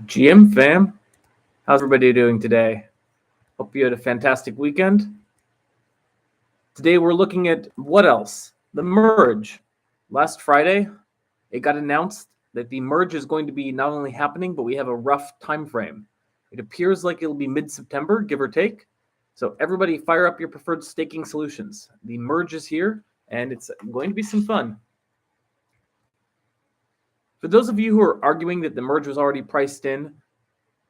GM fam, how's everybody doing today? Hope you had a fantastic weekend. Today we're looking at what else? The merge. Last Friday, it got announced that the merge is going to be not only happening, but we have a rough time frame. It appears like it'll be mid-September, give or take. So everybody fire up your preferred staking solutions. The merge is here, and it's going to be some fun. For those of you who are arguing that the merge was already priced in,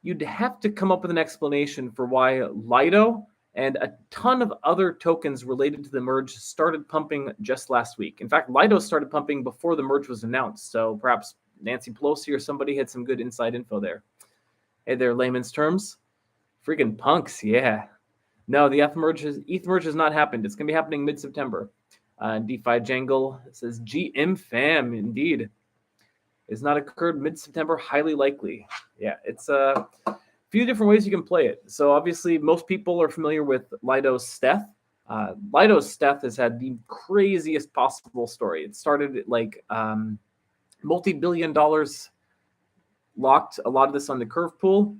you'd have to come up with an explanation for why LDO and a ton of other tokens related to the merge started pumping just last week. In fact, LDO started pumping before the merge was announced, so perhaps Nancy Pelosi or somebody had some good inside info there. Hey there, layman's terms. Freaking punks, yeah. No, the ETH merge has not happened. It's going to be happening mid-September. DeFi Jangle says, GM fam, indeed. It's not occurred mid-September, highly likely. Yeah, it's a few different ways you can play it. So obviously, most people are familiar with LDO's Steth. LDO's Steth has had the craziest possible story. It started at like multi-billion dollars locked, a lot of this on the curve pool,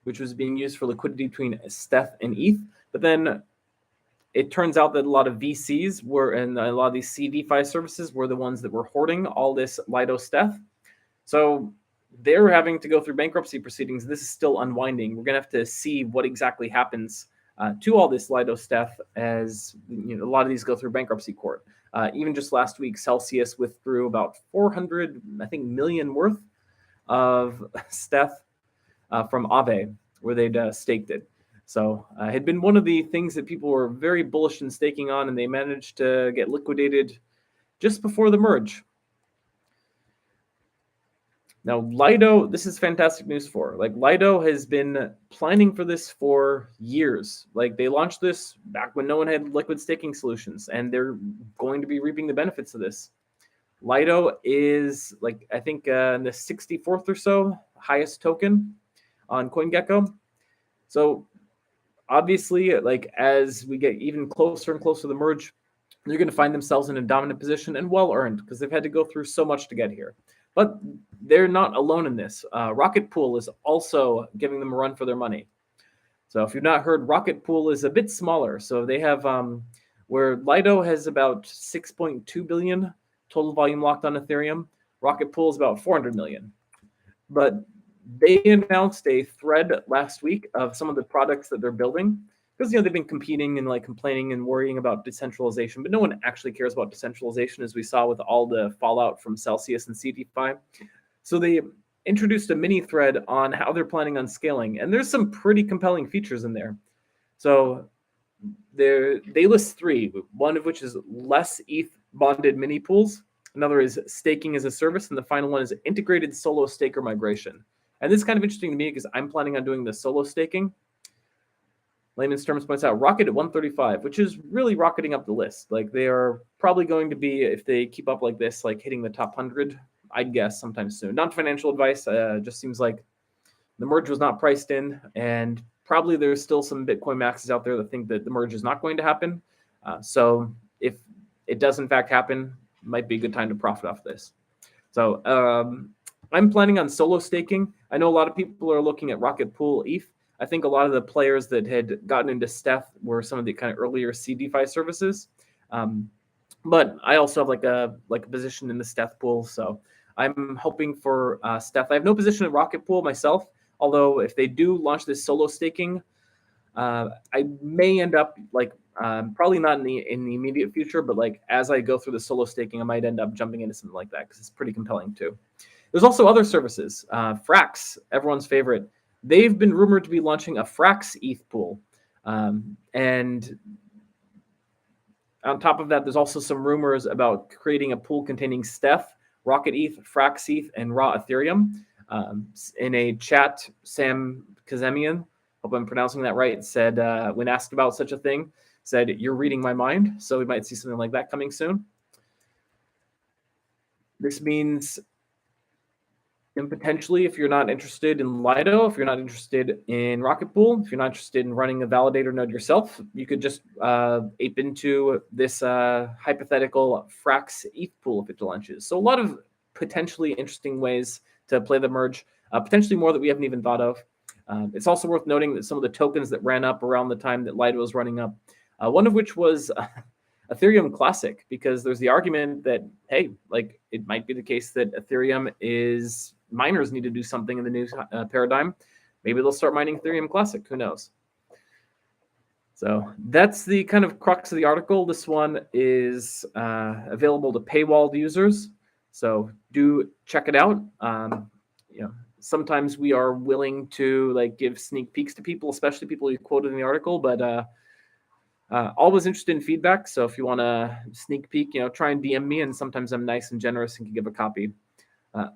which was being used for liquidity between Steth and ETH. But then it turns out that a lot of VCs were, and a lot of these CDFI services were the ones that were hoarding all this LDO Steth. So they're having to go through bankruptcy proceedings. This is still unwinding. We're going to have to see what exactly happens to all this LDO Steth as a lot of these go through bankruptcy court. Even just last week, Celsius withdrew about 400, million worth of Steth from Aave, where they'd staked it. So it had been one of the things that people were very bullish in staking on, and they managed to get liquidated just before the merge. Now, LDO, this is fantastic news for. LDO has been planning for this for years. They launched this back when no one had liquid staking solutions, and they're going to be reaping the benefits of this. LDO is, I think, in the 64th or so highest token on CoinGecko. So obviously, as we get even closer and closer to the merge, they're going to find themselves in a dominant position, and well-earned, because they've had to go through so much to get here. But they're not alone in this. Rocket Pool is also giving them a run for their money. So if you've not heard, Rocket Pool is a bit smaller. So they have, where LDO has about 6.2 billion total volume locked on Ethereum, Rocket Pool is about 400 million. But they announced a thread last week of some of the products that they're building, because they've been competing and complaining and worrying about decentralization, but no one actually cares about decentralization, as we saw with all the fallout from Celsius and CDFI. So they introduced a mini thread on how they're planning on scaling, and there's some pretty compelling features in there. So they list three, one of which is less ETH bonded mini pools, another is staking as a service, and the final one is integrated solo staker migration. And this is kind of interesting to me because I'm planning on doing the solo staking. Layman's terms points out Rocket at 135, which is really rocketing up the list. They are probably going to be, if they keep up like this, hitting the top 100, I'd guess sometime soon. Not financial advice, just seems like the merge was not priced in, and probably there's still some Bitcoin maxes out there that think that the merge is not going to happen. So if it does in fact happen, it might be a good time to profit off this. So I'm planning on solo staking. I know a lot of people are looking at Rocket Pool ETH. I think a lot of the players that had gotten into Steth were some of the kind of earlier CDFI services. But I also have a position in the Steth pool. So I'm hoping for Steth. I have no position in Rocket Pool myself, although if they do launch this solo staking, I may end up probably not in the immediate future, but as I go through the solo staking, I might end up jumping into something like that because it's pretty compelling too. There's also other services. Frax, everyone's favorite. They've been rumored to be launching a Frax ETH pool. And on top of that, there's also some rumors about creating a pool containing Steth, Rocket ETH, Frax ETH, and Raw Ethereum. In a chat, Sam Kazemian, hope I'm pronouncing that right, said, when asked about such a thing, said, "You're reading my mind." So we might see something like that coming soon. This means, and potentially, if you're not interested in LDO, if you're not interested in Rocket Pool, if you're not interested in running a validator node yourself, you could just ape into this hypothetical Frax ETH pool if it launches. So a lot of potentially interesting ways to play the merge, potentially more that we haven't even thought of. It's also worth noting that some of the tokens that ran up around the time that Lido was running up, one of which was Ethereum Classic, because there's the argument that, hey, like it might be the case that Ethereum is miners need to do something in the new paradigm. Maybe they'll start mining Ethereum Classic. Who knows? So that's the kind of crux of the article. This one is available to paywalled users, so do check it out. Sometimes we are willing to like give sneak peeks to people, especially people you quoted in the article, but always interested in feedback. So if you want a sneak peek, try and DM me, and sometimes I'm nice and generous and can give a copy.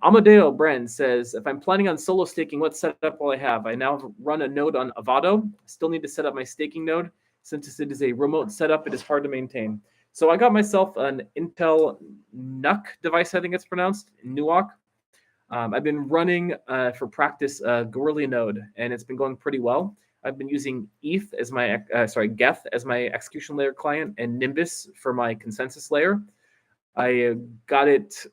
Amadeo Bren says, if I'm planning on solo staking, what setup will I have? I now run a node on Avado. Still need to set up my staking node. Since it is a remote setup, it is hard to maintain. So I got myself an Intel NUC device, I think it's pronounced, NUOC. I've been running for practice Gorilla node, and it's been going pretty well. I've been using ETH as my, Geth as my execution layer client, and Nimbus for my consensus layer. I got it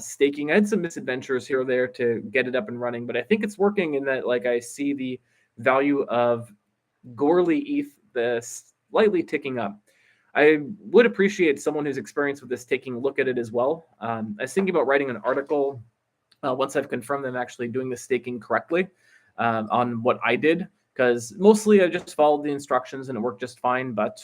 staking. I had some misadventures here or there to get it up and running, but I think it's working in that like I see the value of Gorley ETH slightly ticking up. I would appreciate someone who's experienced with this taking a look at it as well. I was thinking about writing an article once I've confirmed I'm actually doing the staking correctly on what I did, because mostly I just followed the instructions and it worked just fine, but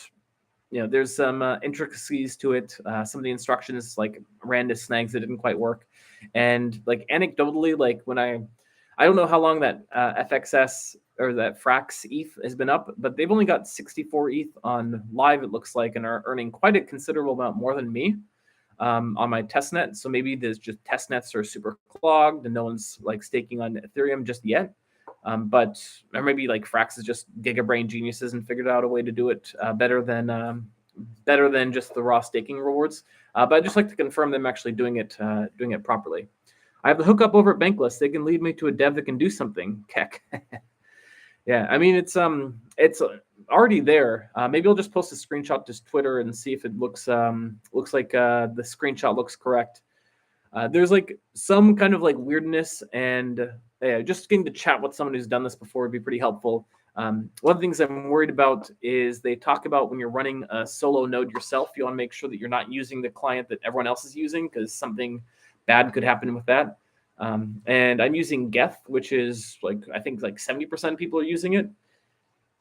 there's some intricacies to it. Some of the instructions like ran into snags that didn't quite work. And like anecdotally, like when I don't know how long that FXS or that Frax ETH has been up, but they've only got 64 ETH on live, it looks like, and are earning quite a considerable amount more than me on my testnet. So maybe there's just testnets are super clogged and no one's like staking on Ethereum just yet. But or maybe like Frax is just gigabrain geniuses and figured out a way to do it better than just the raw staking rewards. But I'd just like to confirm them actually doing it properly. I have the hookup over at Bankless. They can lead me to a dev that can do something. Keck. Yeah, I mean it's already there. Maybe I'll just post a screenshot to Twitter and see if it looks like the screenshot looks correct. There's like some kind of like weirdness, and just getting to chat with someone who's done this before would be pretty helpful. One of the things I'm worried about is they talk about when you're running a solo node yourself, you want to make sure that you're not using the client that everyone else is using, because something bad could happen with that. And I'm using Geth, which is like, I think like 70% of people are using it.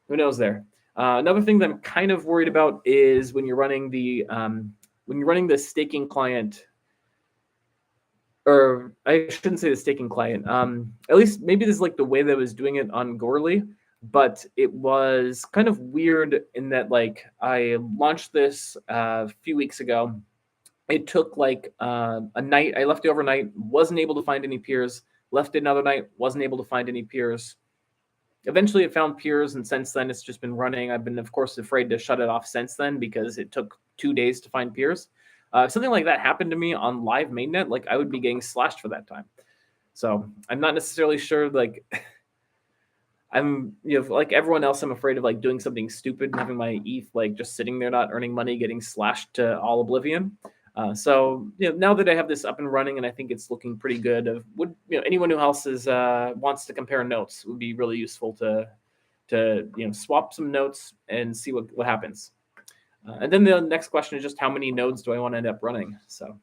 Who knows there? Another thing that I'm kind of worried about is when you're running the staking client, or I shouldn't say the staking client. At least maybe this is like the way that I was doing it on Gorley, but it was kind of weird in that like I launched this a few weeks ago. It took like a night. I left it overnight, wasn't able to find any peers. Left it another night, wasn't able to find any peers. Eventually it found peers, and since then it's just been running. I've been, of course, afraid to shut it off since then because it took 2 days to find peers. If something like that happened to me on live mainnet, like I would be getting slashed for that time. So I'm not necessarily sure, like I'm, like everyone else, I'm afraid of like doing something stupid and having my ETH like just sitting there not earning money, getting slashed to all oblivion. So now that I have this up and running and I think it's looking pretty good, anyone who else wants to compare notes would be really useful to swap some notes and see what happens. And then the next question is just how many nodes do I want to end up running? So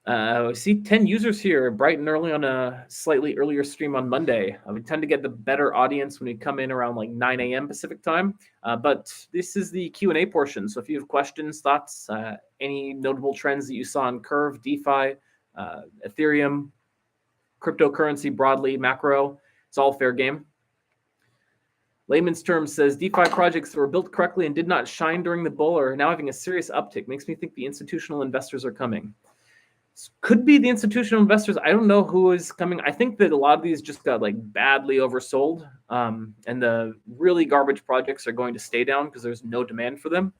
I see 10 users here, bright and early on a slightly earlier stream on Monday. We tend to get the better audience when we come in around like 9 a.m. Pacific time. But this is the Q&A portion. So if you have questions, thoughts, any notable trends that you saw on Curve, DeFi, Ethereum, cryptocurrency broadly, macro, it's all fair game. Layman's terms says DeFi projects that were built correctly and did not shine during the bull are now having a serious uptick. Makes me think the institutional investors are coming. Could be the institutional investors. I don't know who is coming. I think that a lot of these just got like badly oversold, and the really garbage projects are going to stay down because there's no demand for them.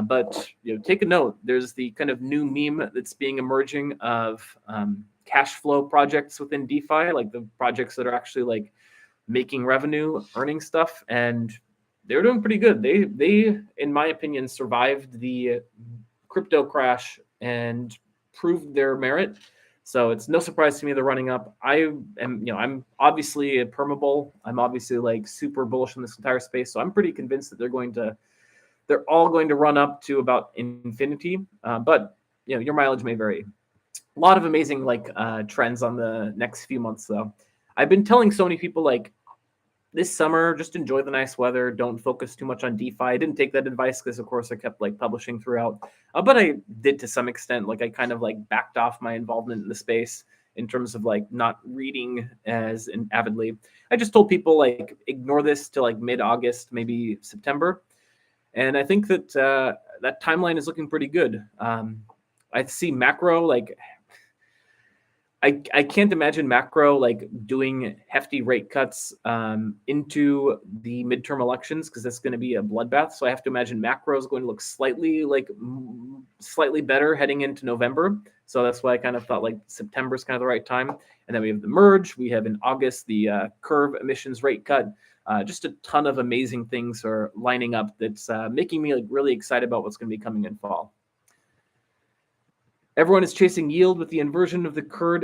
But take a note. There's the kind of new meme that's being emerging of cash flow projects within DeFi, like the projects that are actually like making revenue, earning stuff, and they're doing pretty good. They, in my opinion, survived the crypto crash and proved their merit. So it's no surprise to me they're running up. I'm obviously a permabull. I'm obviously like super bullish on this entire space. So I'm pretty convinced that they're all going to run up to about infinity. But your mileage may vary. A lot of amazing trends on the next few months though. I've been telling so many people like this summer, just enjoy the nice weather. Don't focus too much on DeFi. I didn't take that advice because, of course, I kept like publishing throughout, but I did to some extent. Like I kind of like backed off my involvement in the space in terms of like not reading as avidly. I just told people like ignore this till like mid-August, maybe September, and I think that that timeline is looking pretty good. I see macro like I can't imagine macro like doing hefty rate cuts into the midterm elections because that's going to be a bloodbath. So I have to imagine macro is going to look slightly better heading into November. So that's why I kind of thought like September is kind of the right time. And then we have the merge. We have in August the curve emissions rate cut. Just a ton of amazing things are lining up that's making me like really excited about what's going to be coming in fall. Everyone is chasing yield with the inversion of the curve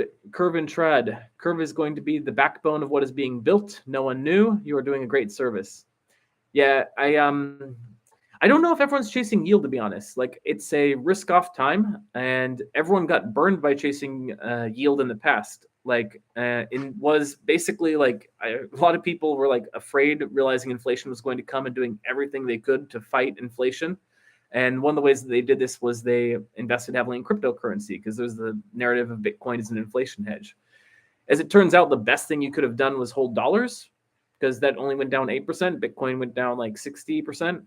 and tread. Curve is going to be the backbone of what is being built. No one knew. You are doing a great service. Yeah, I don't know if everyone's chasing yield, to be honest. Like it's a risk-off time, and everyone got burned by chasing yield in the past. Like it was basically like a lot of people were like afraid, realizing inflation was going to come and doing everything they could to fight inflation. And one of the ways that they did this was they invested heavily in cryptocurrency because there's the narrative of Bitcoin as an inflation hedge. As it turns out, the best thing you could have done was hold dollars because that only went down 8%. Bitcoin went down like 60%.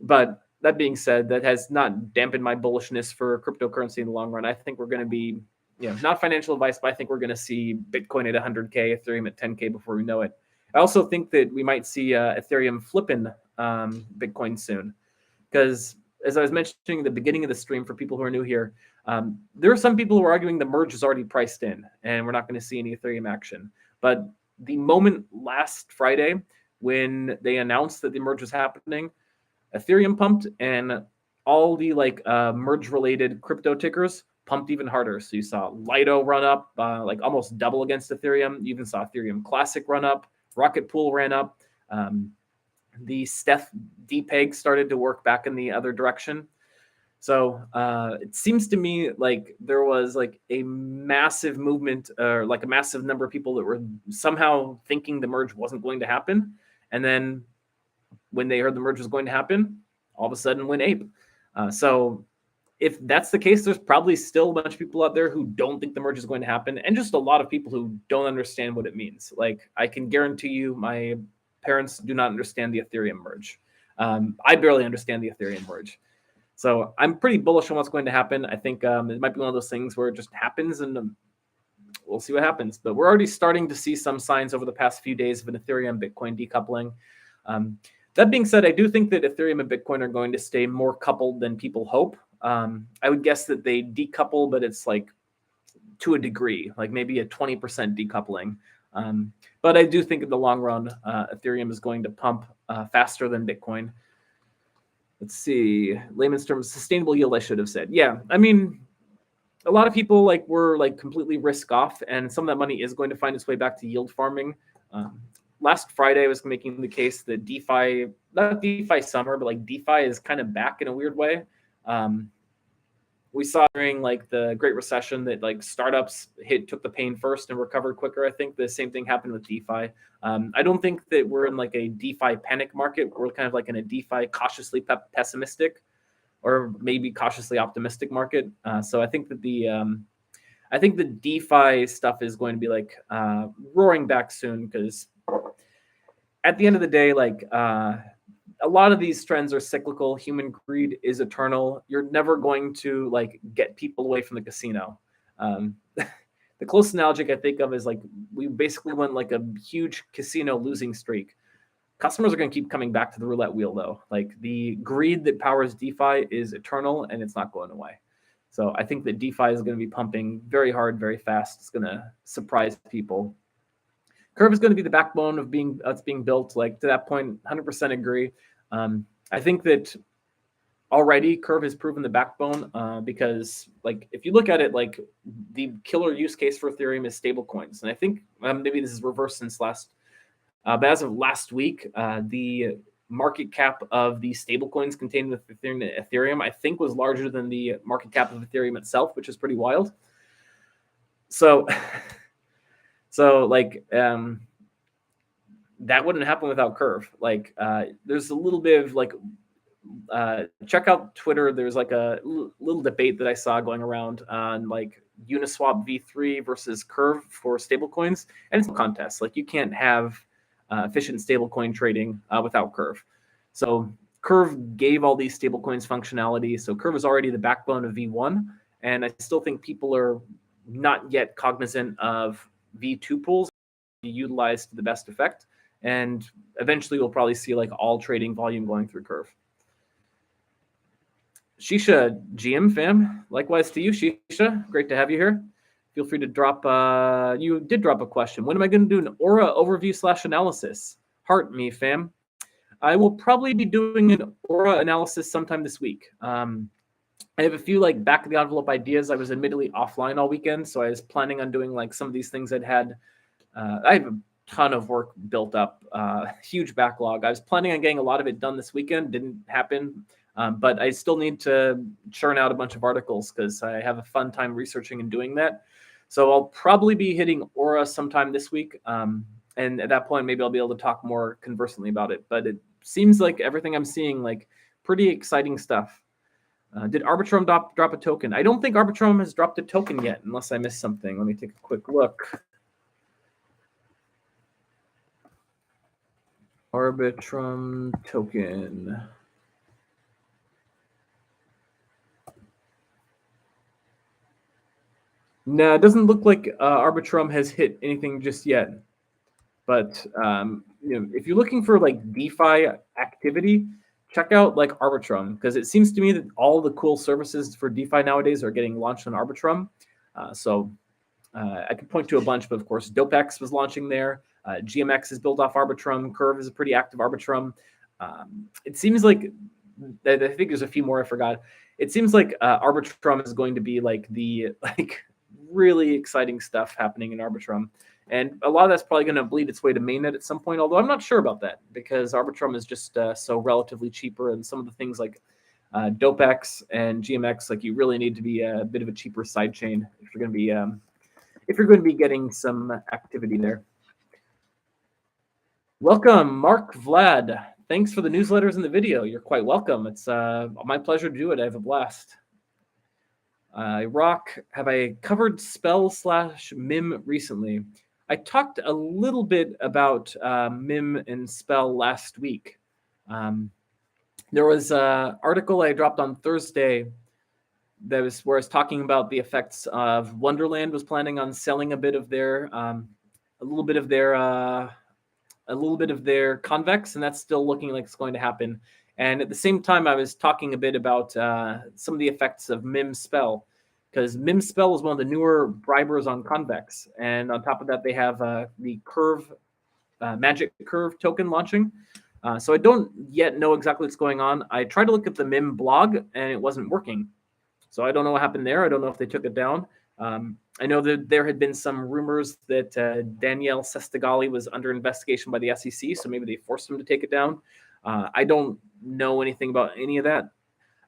But that being said, that has not dampened my bullishness for cryptocurrency in the long run. I think we're going to be, not financial advice, but I think we're going to see Bitcoin at 100K, Ethereum at 10K before we know it. I also think that we might see Ethereum flipping Bitcoin soon. Because as I was mentioning at the beginning of the stream, for people who are new here, there are some people who are arguing the merge is already priced in and we're not going to see any Ethereum action. But the moment last Friday when they announced that the merge was happening, Ethereum pumped and all the merge related crypto tickers pumped even harder. So you saw Lido run up like almost double against Ethereum. You even saw Ethereum Classic run up. Rocket Pool ran up. The Steph DPEG started to work back in the other direction. So it seems to me like there was like a massive movement or like a massive number of people that were somehow thinking the merge wasn't going to happen. And then when they heard the merge was going to happen, all of a sudden went ape. So if that's the case, there's probably still a bunch of people out there who don't think the merge is going to happen. And just a lot of people who don't understand what it means. Like I can guarantee you my parents do not understand the Ethereum merge. I barely understand the Ethereum merge. So I'm pretty bullish on what's going to happen. I think it might be one of those things where it just happens and we'll see what happens. But we're already starting to see some signs over the past few days of an Ethereum Bitcoin decoupling. That being said, I do think that Ethereum and Bitcoin are going to stay more coupled than people hope. I would guess that they decouple, but it's like to a degree, like maybe a 20% decoupling. But I do think in the long run, Ethereum is going to pump faster than Bitcoin. Let's see, layman's terms, sustainable yield, I should have said. Yeah, I mean, a lot of people were completely risk off, and some of that money is going to find its way back to yield farming. Last Friday, I was making the case that DeFi, not DeFi summer, but DeFi is kind of back in a weird way. We saw during the Great Recession that startups took the pain first and recovered quicker. I think the same thing happened with DeFi. I don't think that we're in a DeFi panic market. We're kind of in a DeFi cautiously pessimistic or maybe cautiously optimistic market. So I think that the DeFi stuff is going to be roaring back soon because at the end of the day, a lot of these trends are cyclical. Human greed is eternal. You're never going to get people away from the casino. The closest analogy I think of is we basically went a huge casino losing streak. Customers are going to keep coming back to the roulette wheel though. The greed that powers DeFi is eternal and it's not going away. So I think that DeFi is going to be pumping very hard, very fast. It's going to surprise people. Curve is going to be the backbone of being built. To that point, 100% agree. I think that already Curve has proven the backbone because like if you look at it, like the killer use case for Ethereum is stablecoins. And I think maybe this is reversed since last, but as of last week, the market cap of the stablecoins contained with Ethereum, I think, was larger than the market cap of Ethereum itself, which is pretty wild. So, like, that wouldn't happen without Curve. Like, there's a little bit of like, check out Twitter. There's like a little debate that I saw going around on like Uniswap v3 versus Curve for stablecoins, and it's a contest. Like, you can't have efficient stablecoin trading without Curve. So Curve gave all these stablecoins functionality. So Curve is already the backbone of V1, and I still think people are not yet cognizant of V2 pools be utilized to the best effect. And eventually we'll probably see like all trading volume going through Curve. Shisha, GM fam, likewise to you, Shisha. Great to have you here. Feel free to drop, you did drop a question. When am I going to do an Aura overview / analysis? Heart me, fam. I will probably be doing an Aura analysis sometime this week. I have a few like back of the envelope ideas. I was admittedly offline all weekend, so I was planning on doing like some of these things I'd had. I have a ton of work built up, huge backlog. I was planning on getting a lot of it done this weekend. Didn't happen. But I still need to churn out a bunch of articles because I have a fun time researching and doing that. So I'll probably be hitting Aura sometime this week. And at that point, maybe I'll be able to talk more conversantly about it. But it seems like everything I'm seeing, like pretty exciting stuff. Did Arbitrum drop a token? I don't think Arbitrum has dropped a token yet, unless I missed something. Let me take a quick look. Arbitrum token. No, it doesn't look like Arbitrum has hit anything just yet. But if you're looking for like DeFi activity, check out like Arbitrum, because it seems to me that all the cool services for DeFi nowadays are getting launched on Arbitrum. So I could point to a bunch, but of course, DopeX was launching there. GMX is built off Arbitrum. Curve is a pretty active Arbitrum. It seems like, I think there's a few more I forgot. It seems like Arbitrum is going to be like the really exciting stuff happening in Arbitrum. And a lot of that's probably going to bleed its way to mainnet at some point, although I'm not sure about that because Arbitrum is just so relatively cheaper, and some of the things like DopeX and GMX, like you really need to be a bit of a cheaper sidechain if you're going to be getting some activity there. Welcome, Mark Vlad. Thanks for the newsletters and the video. You're quite welcome. It's my pleasure to do it. I have a blast. Have I covered spell / mim recently? I talked a little bit about mim and spell last week. There was an article I dropped on Thursday that was where I was talking about the effects of Wonderland was planning on selling a little bit of their convex, and that's still looking like it's going to happen. And at the same time, I was talking a bit about some of the effects of Mim Spell, because Mim Spell is one of the newer bribers on Convex. And on top of that, they have the Curve, Magic Curve token launching. So I don't yet know exactly what's going on. I tried to look at the Mim blog, and it wasn't working. So I don't know what happened there. I don't know if they took it down. I know that there had been some rumors that Danielle Sestigali was under investigation by the SEC, so maybe they forced him to take it down. I don't know anything about any of that.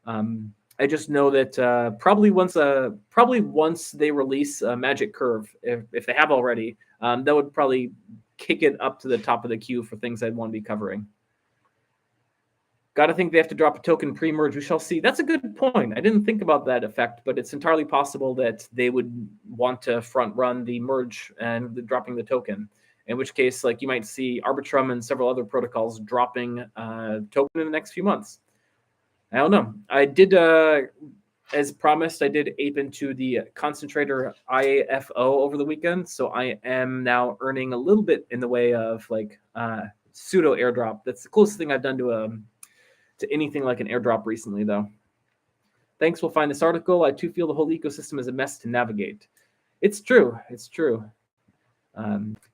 I just know that probably once they release Magic Curve, if they have already, that would probably kick it up to the top of the queue for things I'd want to be covering. Got to think they have to drop a token pre-merge. We shall see. That's a good point. I didn't think about that effect, but it's entirely possible that they would want to front run the merge and dropping the token. In which case, like you might see Arbitrum and several other protocols dropping token in the next few months. I don't know. I did, as promised, I did ape into the concentrator IFO over the weekend, so I am now earning a little bit in the way of like pseudo airdrop. That's the closest thing I've done to anything like an airdrop recently, though. Thanks. We'll find this article. I too feel the whole ecosystem is a mess to navigate. It's true. It's true.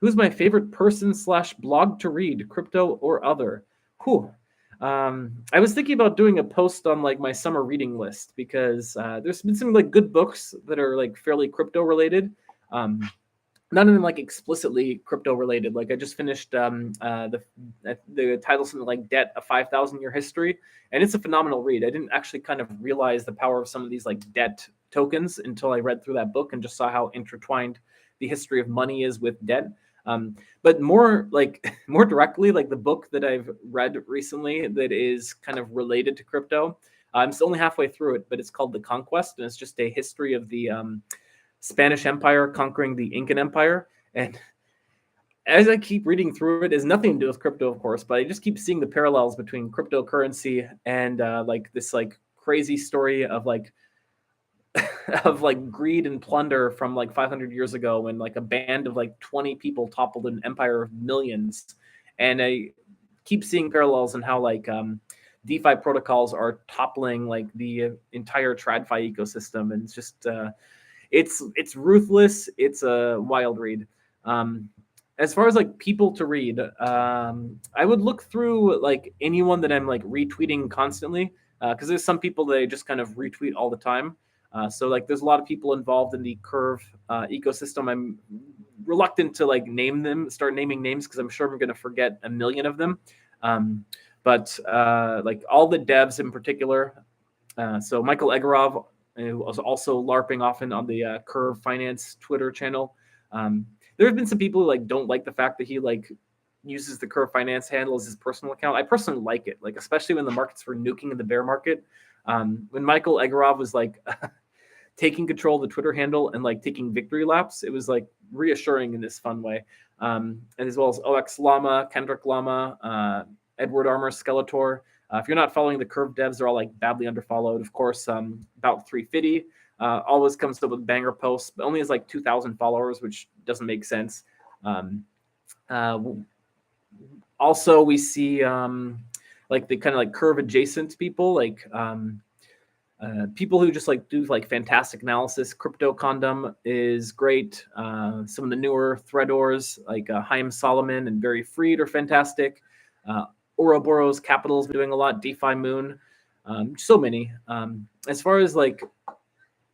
Who's my favorite person / blog to read, crypto or other? Whew. I was thinking about doing a post on like my summer reading list because there's been some like good books that are like fairly crypto related. None of them like explicitly crypto related. Like I just finished the title something like "Debt: A 5,000-Year History," and it's a phenomenal read. I didn't actually kind of realize the power of some of these like debt tokens until I read through that book and just saw how intertwined the history of money is with debt. But more like more directly, like the book that I've read recently that is kind of related to crypto. I'm still only halfway through it, but it's called The Conquest, and it's just a history of the Spanish Empire conquering the Incan Empire. And as I keep reading through it, it has nothing to do with crypto, of course, but I just keep seeing the parallels between cryptocurrency and like this like crazy story of like of like greed and plunder from like 500 years ago when like a band of like 20 people toppled an empire of millions. And I keep seeing parallels in how like DeFi protocols are toppling like the entire TradFi ecosystem, and it's just it's ruthless. It's a wild read. As far as like people to read, I would look through like anyone that I'm like retweeting constantly, because there's some people that I just kind of retweet all the time. So like there's a lot of people involved in the Curve ecosystem. I'm reluctant to like start naming names because I'm sure I'm going to forget a million of them. But like all the devs in particular. So Michael Egorov, who was also LARPing often on the Curve Finance Twitter channel. There have been some people who like don't like the fact that he like uses the Curve Finance handle as his personal account. I personally like it, like especially when the markets were nuking in the bear market. When Michael Egorov was like taking control of the Twitter handle and like taking victory laps, it was like reassuring in this fun way. And as well as OX Llama, Kendrick Llama, Edward Armour, Skeletor. If you're not following the Curve devs, they're all like badly underfollowed. Of course, about 350 always comes up with banger posts, but only has like 2,000 followers, which doesn't make sense. Also, we see like the kind of like Curve adjacent people, like people who just like do like fantastic analysis. Crypto Condom is great. Some of the newer threadors like Haim Solomon and Barry Freed are fantastic. Ouroboros Capital is doing a lot. DeFi Moon, so many. As far as like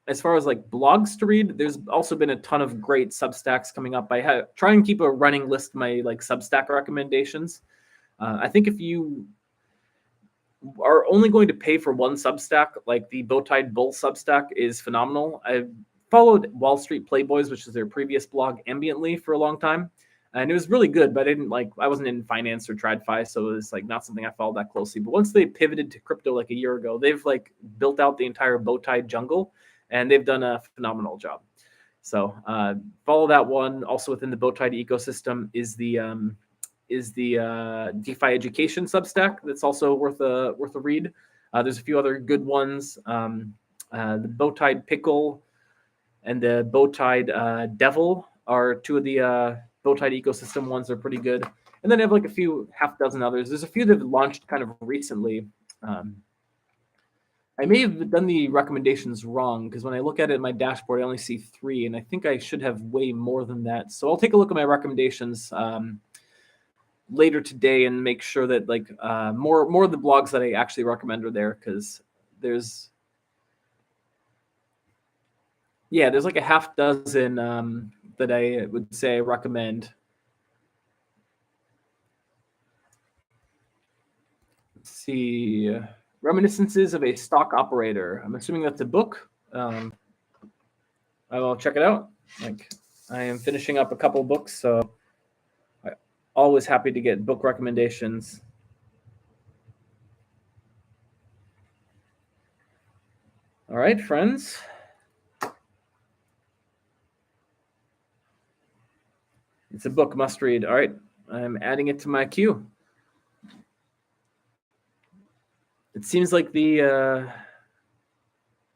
blogs to read, there's also been a ton of great Substacks coming up. I try and keep a running list of my like Substack recommendations. I think if you are only going to pay for one Substack, like the Bowtied Bull Substack is phenomenal. I followed Wall Street Playboys, which is their previous blog, ambiently for a long time, and it was really good. But I wasn't in finance or TradFi, so it was like not something I followed that closely. But once they pivoted to crypto like a year ago, they've like built out the entire Bowtied jungle, and they've done a phenomenal job. So follow that one. Also within the Bowtied ecosystem is the DeFi education Substack. That's also worth a read. There's a few other good ones. The Bowtied Pickle and the Bowtied Devil are two of the Bowtied ecosystem ones. Are pretty good. And then I have like a few half dozen others. There's a few that have launched kind of recently. I may have done the recommendations wrong because when I look at it in my dashboard, I only see 3, and I think I should have way more than that. So I'll take a look at my recommendations later today and make sure that like more of the blogs that I actually recommend are there, because there's like a half dozen that I would say I recommend. Let's see, Reminiscences of a Stock Operator. I'm assuming that's a book. I will check it out. Like I am finishing up a couple books, so I'm always happy to get book recommendations. All right, friends. It's a book must read. All right, I'm adding it to my queue. It seems like the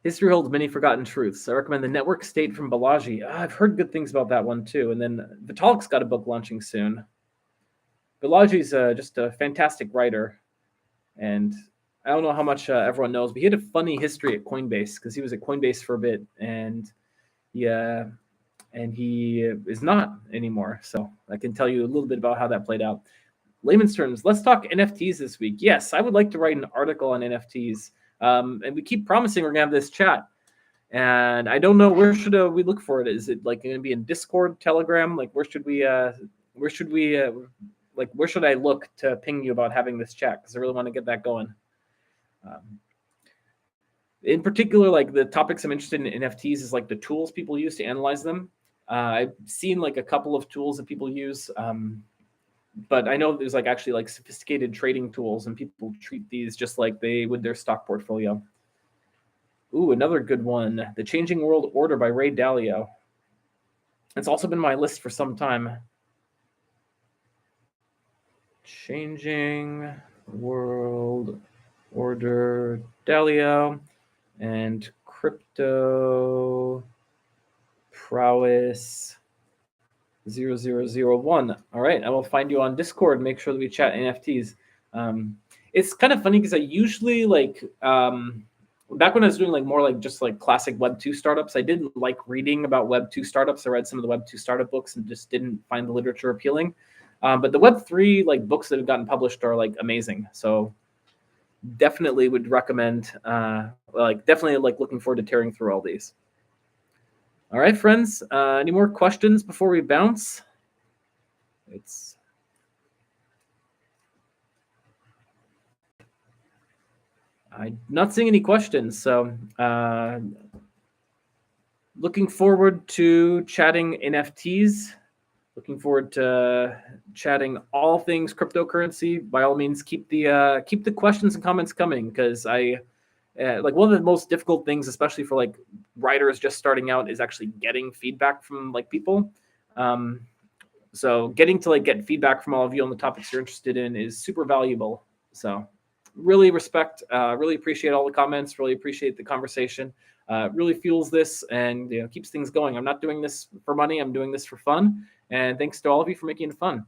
history holds many forgotten truths. I recommend The Network State from Balaji. I've heard good things about that one too. And then Vitalik's got a book launching soon. Balaji's just a fantastic writer, and I don't know how much everyone knows, but he had a funny history at Coinbase because he was at Coinbase for a bit, and he is not anymore. So I can tell you a little bit about how that played out. layman's terms, let's talk NFTs this week. Yes, I would like to write an article on NFTs. And we keep promising we're gonna have this chat. And I don't know, where should we look for it? Is it like going to be in Discord, Telegram? Like where should I look to ping you about having this chat? Because I really want to get that going. In particular, like the topics I'm interested in NFTs is like the tools people use to analyze them. I've seen like a couple of tools that people use, but I know there's like actually like sophisticated trading tools, and people treat these just like they would their stock portfolio. Ooh, another good one. The Changing World Order by Ray Dalio. It's also been my list for some time. Changing World Order, Dalio, and Crypto Prowess 0001. All right, I will find you on Discord. Make sure that we chat NFTs. It's kind of funny because I usually like... back when I was doing like more like just like classic Web 2 startups, I didn't like reading about Web 2 startups. I read some of the Web 2 startup books and just didn't find the literature appealing. But the Web 3 like books that have gotten published are like amazing. So definitely would recommend, definitely like looking forward to tearing through all these. All right, friends, any more questions before we bounce? I'm not seeing any questions, so looking forward to chatting NFTs. Looking forward to chatting all things cryptocurrency. By all means, keep the questions and comments coming, because like one of the most difficult things, especially for like writers just starting out, is actually getting feedback from like people. So getting to like get feedback from all of you on the topics you're interested in is super valuable. So really really appreciate all the comments, really appreciate the conversation. Really fuels this and keeps things going. I'm not doing this for money, I'm doing this for fun. And thanks to all of you for making it fun.